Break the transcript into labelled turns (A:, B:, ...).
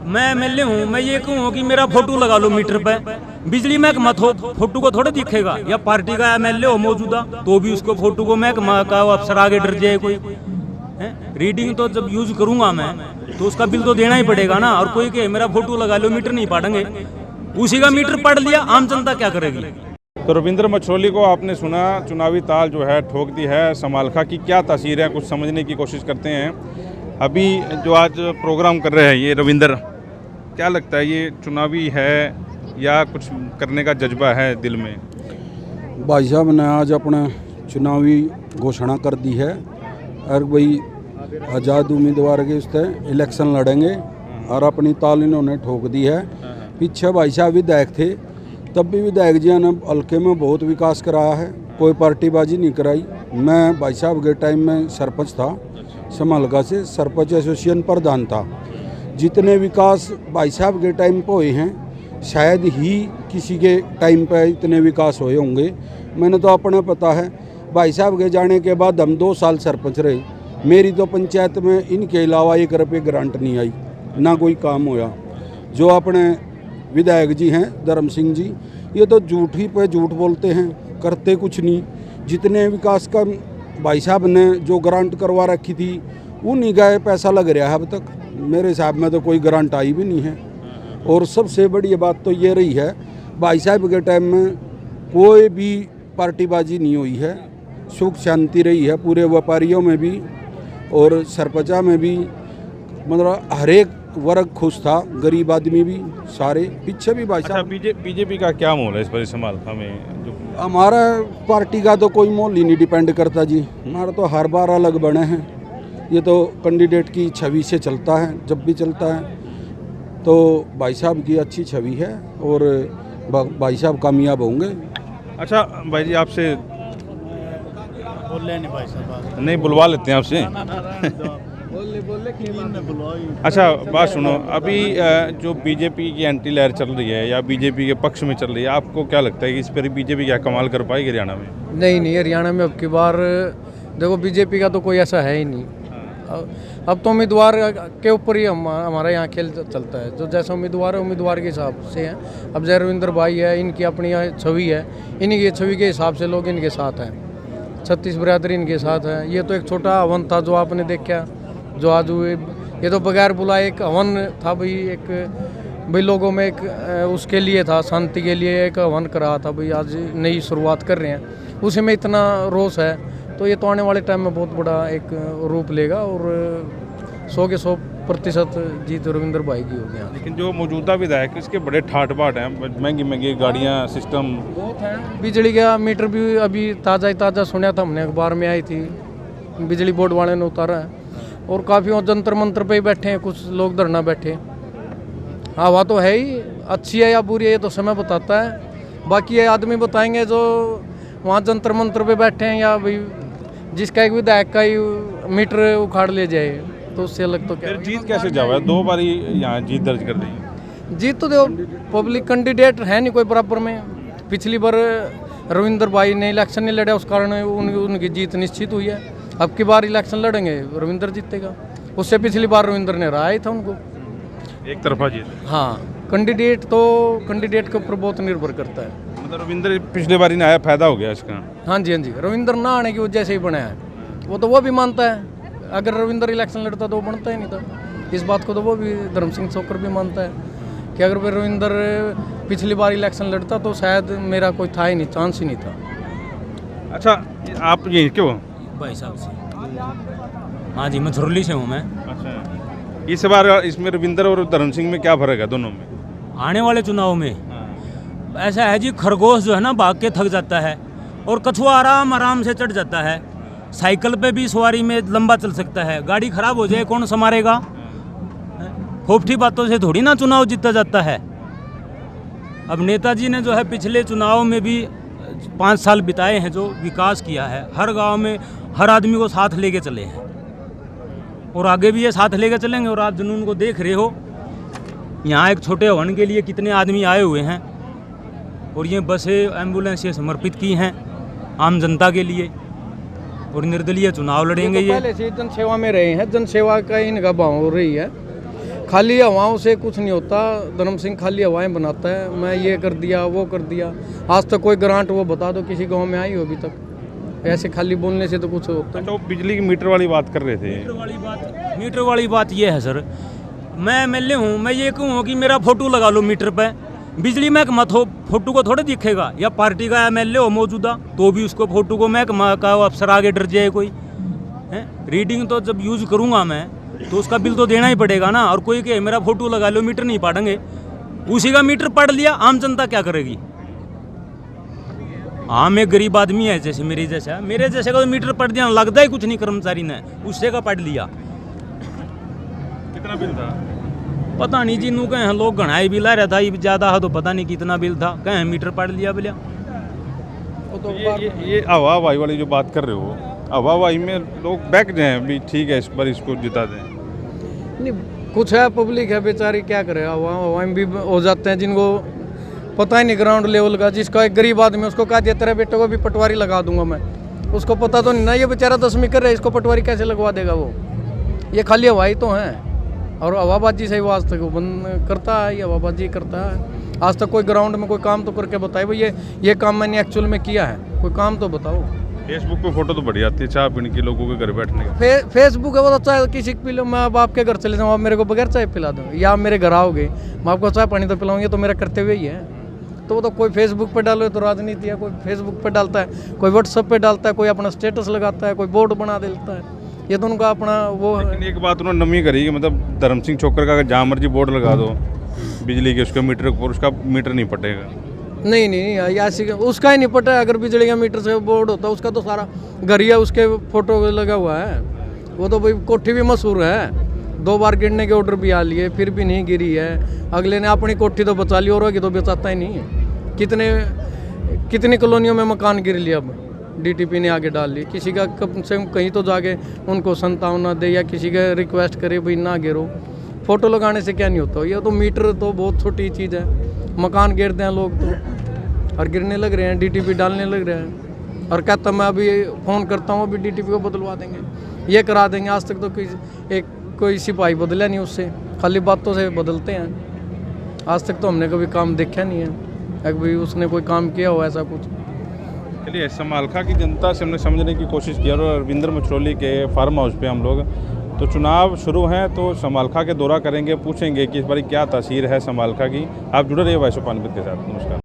A: मैं एमएलए हूँ, मैं ये कहूँ कि मेरा फोटो लगा लो मीटर पे, बिजली महकमा फोटो को थोड़ा दिखेगा, या पार्टी का एमएलए हो मौजूदा तो भी उसको फोटो को महकमा का अफसर आगे डर जाए कोई है। रीडिंग तो जब यूज करूंगा मैं तो उसका बिल तो देना ही पड़ेगा ना। और कोई कहे मेरा फोटो लगा लो मीटर नहीं पाड़ेंगे, उसी का मीटर पढ़ लिया, आम जनता क्या करेगी।
B: तो रविंद्र मछरोली को आपने सुना, चुनावी ताल जो है ठोक दी है। समालखा की क्या तासीर है, कुछ समझने की कोशिश करते हैं। अभी जो आज प्रोग्राम कर रहे हैं ये रविंद्र, क्या लगता है ये चुनावी है या कुछ करने का जज्बा है दिल में?
C: भाई साहब ने आज अपना चुनावी घोषणा कर दी है और भाई आज़ाद उम्मीदवार के उस इलेक्शन लड़ेंगे और अपनी ताल इन्होंने ठोक दी है। पीछे भाई साहब विधायक थे, तब भी विधायक जी ने हल्के में बहुत विकास कराया है, कोई पार्टीबाजी नहीं कराई। मैं भाई साहब के टाइम में सरपंच था, समालखा से सरपंच एसोसिएशन प्रधान था। जितने विकास भाई साहब के टाइम पे हुए हैं शायद ही किसी के टाइम पे इतने विकास हुए होंगे। मैंने तो अपना पता है, भाई साहब के जाने के बाद हम 2 साल सरपंच रहे, मेरी तो पंचायत में इनके अलावा 1 रुपये ग्रांट नहीं आई, ना कोई काम होया। जो अपने विधायक जी हैं धर्म सिंह जी, ये तो झूठ ही पे झूठ बोलते हैं, करते कुछ नहीं। जितने विकास का भाई साहब ने जो ग्रांट करवा रखी थी उन्हीं का पैसा लग रहा है, अब तक मेरे हिसाब में तो कोई ग्रांट आई भी नहीं है। और सबसे बड़ी बात तो ये रही है, भाई साहब के टाइम में कोई भी पार्टीबाजी नहीं हुई है, सुख शांति रही है पूरे व्यापारियों में भी और सरपंचा में भी, मतलब हर एक वर्ग खुश था, गरीब आदमी भी सारे। पीछे भी भाई साहब
B: बीजेपी का क्या मोल है इस पर समालखा में? जो
C: हमारा पार्टी का तो कोई मोल ही नहीं डिपेंड करता जी, हमारा तो हर बार अलग बने हैं। ये तो कैंडिडेट की छवि से चलता है, जब भी चलता है तो भाई साहब की अच्छी छवि है और भाई साहब कामयाब होंगे।
B: अच्छा भाई जी, आपसे
D: बोले नहीं भाई साहब,
B: नहीं बुलवा लेते हैं आपसे। अच्छा बात सुनो, अभी जो बीजेपी की एंटी लहर चल रही है या बीजेपी के पक्ष में चल रही है, आपको क्या लगता है कि इस पर बीजेपी क्या कमाल कर पाएगी हरियाणा में?
D: नहीं हरियाणा में अब की बार देखो बीजेपी का तो कोई ऐसा है ही नहीं। अब तो उम्मीदवार के ऊपर ही हमारा यहाँ खेल चलता है, जो जैसा उम्मीदवार है उम्मीदवार के हिसाब से है। अब जय रविंद्र भाई है, इनकी अपनी छवि है, इन्हीं छवि के हिसाब से लोग इनके साथ हैं, 36 बिरादरी इनके साथ है। ये तो एक छोटा हवन था जो आपने देखा, जो आज हुए, ये तो बगैर बुलाए एक हवन था भाई, एक भाई लोगों में एक उसके लिए था, शांति के लिए एक हवन करा था भाई। आज नई शुरुआत कर रहे हैं, उसी में इतना रोष है, तो ये तो आने वाले टाइम में बहुत बड़ा एक रूप लेगा और 100 के 100% जीत रविंद्र भाई की होगी।
B: लेकिन जो मौजूदा विधायक इसके बड़े ठाट बाट हैं, महंगी गाड़ियाँ, सिस्टम
D: बहुत हैं। बिजली का मीटर भी अभी ताज़ा सुना था हमने, अखबार में आई थी, बिजली बोर्ड वाले ने उतारा है। और काफ़ी और जंतर मंत्र पे ही बैठे हैं, कुछ लोग धरना बैठे। हवा तो है ही, अच्छी है या बुरी है ये तो समय बताता है, बाकी ये आदमी बताएंगे जो वहाँ जंतर मंत्र पे बैठे हैं, या भाई जिसका एक विधायक का ही मीटर उखाड़ ले जाए तो उससे अलग तो क्या।
B: जीत कैसे जावा है? 2 बार यहाँ जीत दर्ज कर रही है।
D: जीत तो देखो पब्लिक कैंडिडेट है नहीं कोई बराबर में। पिछली बार रविंद्र भाई ने इलेक्शन नहीं लड़ा, उस कारण उनकी जीत निश्चित हुई है। अब की बार इलेक्शन लड़ेंगे रविंद्र जीतेगा, उससे पिछली बार रविंद्र ने हराया ही था उनको,
B: एक तरफा जीत।
D: हाँ, कैंडिडेट के ऊपर बहुत निर्भर करता है।
B: मतलब रविंद्र पिछले बार ही आया, फायदा हो गया इसका।
D: हाँ जी रविंद्र ना आने की वजह से ही बना है, वो भी मानता है। अगर रविंद्र इलेक्शन लड़ता तो वो बनता ही नहीं था, इस बात को तो वो भी धर्म सिंह सोकर भी मानता है कि अगर फिर रविंद्र पिछली बार इलेक्शन लड़ता तो शायद मेरा कोई था ही नहीं, चांस ही नहीं था।
B: अच्छा आप ये क्यों
A: भाई साहब से? हाँ जी, मछरोली से हूँ मैं।
B: अच्छा, इस बार इसमें रविंद्र और धर्म सिंह में क्या फर्क है दोनों में?
A: आने वाले चुनाव में ऐसा है जी, खरगोश जो है ना भाग के थक जाता है और कछुआ आराम से चढ़ जाता है। साइकिल पे भी सवारी में लंबा चल सकता है, गाड़ी खराब हो जाए कौन संभालेगा? फोफ्टी बातों से थोड़ी ना चुनाव जीता जाता है। अब नेताजी ने जो है पिछले चुनाव में भी 5 साल बिताए हैं, जो विकास किया है, हर गांव में हर आदमी को साथ लेके चले हैं और आगे भी ये साथ लेके चलेंगे। और आप जुनून को देख रहे हो, यहाँ एक छोटे हवन के लिए कितने आदमी आए हुए हैं और ये बसें एम्बुलेंस ये समर्पित की हैं आम जनता के लिए, और निर्दलीय चुनाव लड़ेंगे। ये
D: पहले से जन सेवा में रहे हैं, जन सेवा का इनका भाव हो रही है। खाली हवाओं से कुछ नहीं होता। धर्म सिंह खाली हवाएं बनाता है, मैं ये कर दिया वो कर दिया। आज तक कोई ग्रांट वो बता दो किसी गांव में आई हो अभी तक? ऐसे खाली बोलने से तो कुछ होता
B: अच्छा, वो बिजली की मीटर वाली बात कर रहे थे।
A: मीटर वाली बात ये है सर, मैं एमएलए हूँ, मैं ये कहूँ कि मेरा फोटो लगा लो मीटर पे, बिजली महकमा हो फोटो को थोड़े दिखेगा। या पार्टी का एमएलए हो मौजूदा तो भी उसको फोटो को महकमा का अफसर आगे डर जाए कोई है। रीडिंग तो जब यूज करूँगा मैं तो उसका बिल तो देना ही पड़ेगा ना। और कोई कहे मेरा फोटो लगा लो, मीटर नहीं पाड़ेंगे, उसी का मीटर पढ़ लिया, आम जनता क्या करेगी? हाँ, एक गरीब आदमी है जैसे मेरे जैसे का तो मीटर पढ़ दिया, लगता ही कुछ नहीं कर्मचारी ने, उससे का पढ़ लिया।
B: कितना बिल था?
A: पता नहीं जी, नू कहें लोग घनाई बिल आ रहा था, ये ज़्यादा है तो पता नहीं कितना बिल था, कहें मीटर पढ़ लिया बोलिया।
D: तो
B: ये हवाई वाली जो बात कर रहे हो, हवाई में लोग बैक जाएं भी, ठीक है इस पर इसको जिता दें।
D: नहीं, कुछ है पब्लिक है बेचारी, क्या करे, हवाएं भी हो जाते हैं जिनको पता ही नहीं ग्राउंड लेवल का। जिसका एक गरीब आदमी उसको कहा दिया तेरे बेटे को भी पटवारी लगा दूंगा मैं, उसको पता तो नहीं ना, ये बेचारा 10वीं कर रहा है, इसको पटवारी कैसे लगवा देगा वो? ये खाली हवाई तो हैं और हवाबाजी से ही वो आज तक बंद करता है, ये हवाबाजी करता है। आज तक कोई ग्राउंड में कोई काम तो करके बताए भाई ये काम मैंने एक्चुअल में किया है, कोई काम तो बताओ।
B: फेसबुक पे फोटो तो बढ़िया आती है चाय पीने की, लोगों के घर बैठने की।
D: फेसबुक है वो तो चाय किसी को पिलो, मैं अब आपके घर चले जाऊँ, आप मेरे को बगैर चाय पिला दो, या आप मेरे घर आओगे मैं आपको चाय पानी तो पिलाऊंगी, तो मेरा कर्तव्य ही है। तो वो तो कोई फेसबुक पे डालो तो राजनीति है, कोई फेसबुक पे डालता है, कोई व्हाट्सएप पे डालता है, कोई अपना स्टेटस लगाता है, कोई बोर्ड बना देता है, ये तो उनका अपना वो है।
B: लेकिन एक बात उन्होंने नमी करी कि मतलब धर्म सिंह छोकर का अगर जहाँ मर्जी बोर्ड लगा दो बिजली के, उसका मीटर और उसका मीटर नहीं पटेगा।
D: नहीं ऐसी उसका ही नहीं पता है। अगर बिजली का मीटर से बोर्ड होता है उसका तो सारा घर ही है, उसके फोटो लगा हुआ है। वो तो भाई कोठी भी मशहूर है, 2 बार गिरने के ऑर्डर भी आ लिए फिर भी नहीं गिरी है। अगले ने अपनी कोठी तो बचा ली, और की तो बचाता ही नहीं है। कितनी कॉलोनियों में मकान गिर लिया, अब डीटीपी ने आगे डाल ली। किसी का कम से कम कहीं तो जाके उनको संतावना दे, या किसी का रिक्वेस्ट करे भाई ना गिरो। फोटो लगाने से क्या नहीं होता, ये तो मीटर तो बहुत छोटी चीज़ है। मकान गिरते हैं लोग तो, और गिरने लग रहे हैं, डीटीपी डालने लग रहे हैं, और कहता मैं अभी फ़ोन करता हूँ अभी डीटीपी को बदलवा देंगे, ये करा देंगे। आज तक तो कोई सिपाही बदला नहीं उससे, खाली बातों से बदलते हैं। आज तक तो हमने कभी काम देखा नहीं है भाई उसने कोई काम किया हो ऐसा कुछ।
B: चलिए, समालखा की जनता से हमने समझने की कोशिश की, और रविंद्र मछरौली के फार्म हाउस पे हम लोग, तो चुनाव शुरू हैं तो समालखा के दौरा करेंगे, पूछेंगे कि इस बार क्या तासीर है समालखा की। आप जुड़े रहिए वॉइस ऑफ पानीपत के साथ। नमस्कार।